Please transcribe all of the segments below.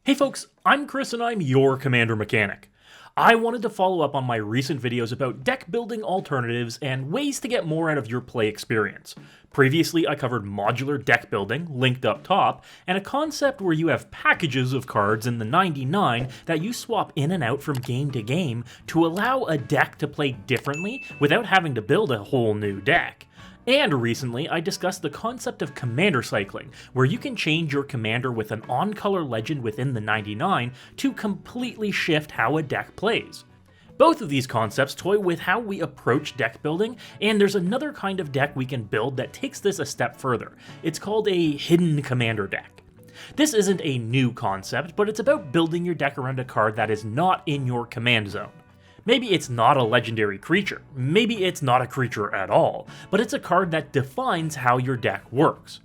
Hey folks, I'm Chris and I'm your Commander Mechanic. I wanted to follow up on my recent videos about deck building alternatives and ways to get more out of your play experience. Previously, I covered modular deck building, linked up top, and a concept where you have packages of cards in the 99 that you swap in and out from game to game to allow a deck to play differently without having to build a whole new deck. And recently, I discussed the concept of commander cycling, where you can change your commander with an on-color legend within the 99 to completely shift how a deck plays. Both of these concepts toy with how we approach deck building, and there's another kind of deck we can build that takes this a step further. It's called a hidden commander deck. This isn't a new concept, but it's about building your deck around a card that is not in your command zone. Maybe it's not a legendary creature, maybe it's not a creature at all, but it's a card that defines how your deck works.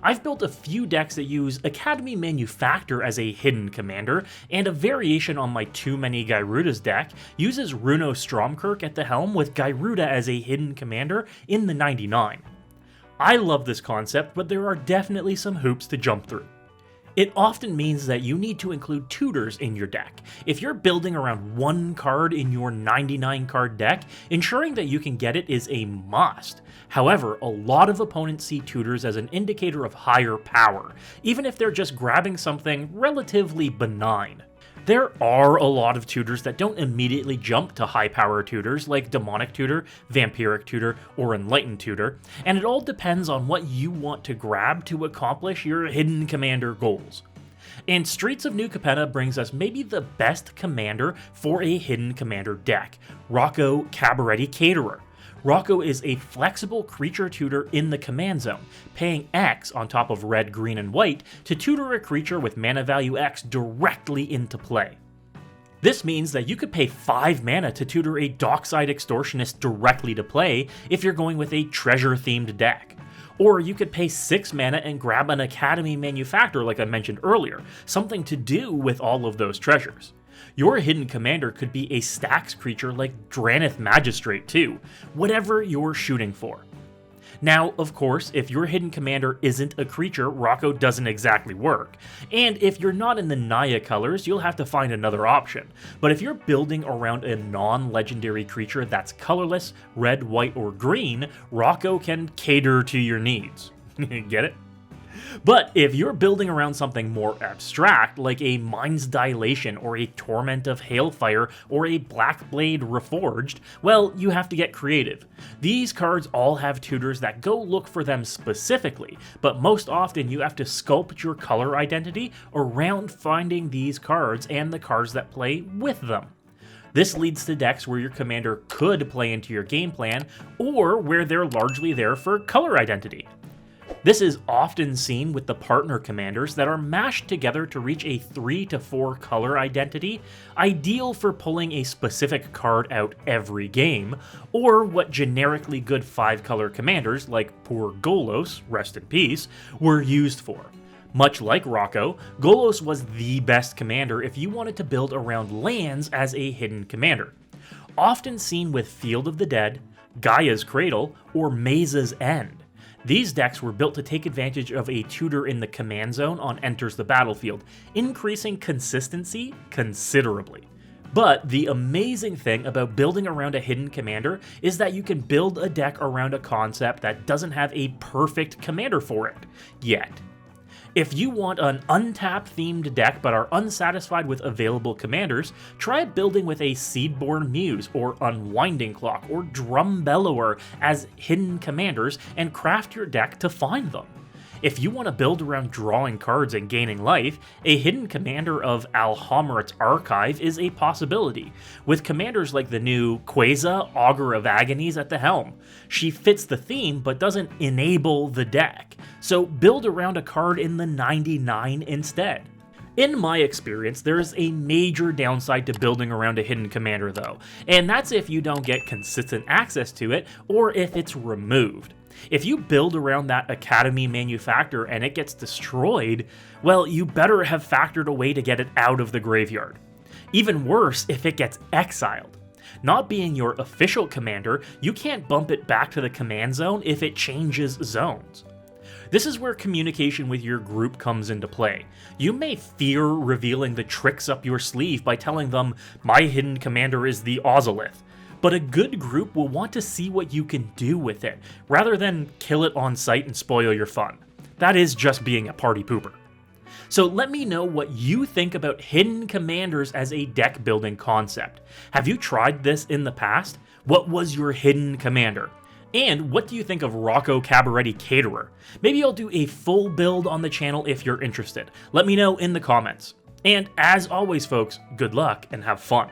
I've built a few decks that use Academy Manufactor as a hidden commander, and a variation on my Too Many Gyrudas deck uses Runo Stromkirk at the helm with Gyruda as a hidden commander in the 99. I love this concept, but there are definitely some hoops to jump through. It often means that you need to include tutors in your deck. If you're building around one card in your 99 card deck, ensuring that you can get it is a must. However, a lot of opponents see tutors as an indicator of higher power, even if they're just grabbing something relatively benign. There are a lot of tutors that don't immediately jump to high power tutors like Demonic Tutor, Vampiric Tutor, or Enlightened Tutor, and it all depends on what you want to grab to accomplish your hidden commander goals. And Streets of New Capenna brings us maybe the best commander for a hidden commander deck, Rocco Cabaretti Caterer. Rocco is a flexible creature tutor in the command zone, paying X on top of red, green, and white to tutor a creature with mana value X directly into play. This means that you could pay 5 mana to tutor a Dockside Extortionist directly to play if you're going with a treasure-themed deck. Or you could pay 6 mana and grab an Academy Manufactor like I mentioned earlier, something to do with all of those treasures. Your hidden commander could be a Stax creature like Dranith Magistrate too, whatever you're shooting for. Now, of course, if your hidden commander isn't a creature, Rocco doesn't exactly work, and if you're not in the Naya colors, you'll have to find another option. But if you're building around a non-legendary creature that's colorless, red, white, or green, Rocco can cater to your needs. Get it? But if you're building around something more abstract, like a Mind's Dilation or a Torment of Hailfire or a Blackblade Reforged, well, you have to get creative. These cards all have tutors that go look for them specifically, but most often you have to sculpt your color identity around finding these cards and the cards that play with them. This leads to decks where your commander could play into your game plan, or where they're largely there for color identity. This is often seen with the partner commanders that are mashed together to reach a 3 to 4 color identity, ideal for pulling a specific card out every game, or what generically good 5-color commanders like poor Golos, rest in peace, were used for. Much like Rocco, Golos was the best commander if you wanted to build around lands as a hidden commander. Often seen with Field of the Dead, Gaia's Cradle, or Mesa's End. These decks were built to take advantage of a tutor in the command zone on Enters the Battlefield, increasing consistency considerably. But the amazing thing about building around a hidden commander is that you can build a deck around a concept that doesn't have a perfect commander for it, yet. If you want an untapped themed deck but are unsatisfied with available commanders, try building with a Seedborn Muse or Unwinding Clock or Drum Bellower as hidden commanders and craft your deck to find them. If you want to build around drawing cards and gaining life, a hidden commander of Alhammart's Archive is a possibility, with commanders like the new Queza, Augur of Agonies at the helm. She fits the theme but doesn't enable the deck, so build around a card in the 99 instead. In my experience, there is a major downside to building around a hidden commander though, and that's if you don't get consistent access to it or if it's removed. If you build around that Academy Manufactor and it gets destroyed, well, you better have factored a way to get it out of the graveyard. Even worse if it gets exiled. Not being your official commander, you can't bump it back to the command zone if it changes zones. This is where communication with your group comes into play. You may fear revealing the tricks up your sleeve by telling them, "My hidden commander is the Ozolith," but a good group will want to see what you can do with it, rather than kill it on sight and spoil your fun. That is just being a party pooper. So let me know what you think about hidden commanders as a deck building concept. Have you tried this in the past? What was your hidden commander? And what do you think of Rocco Cabaretti Caterer? Maybe I'll do a full build on the channel if you're interested. Let me know in the comments. And as always folks, good luck and have fun.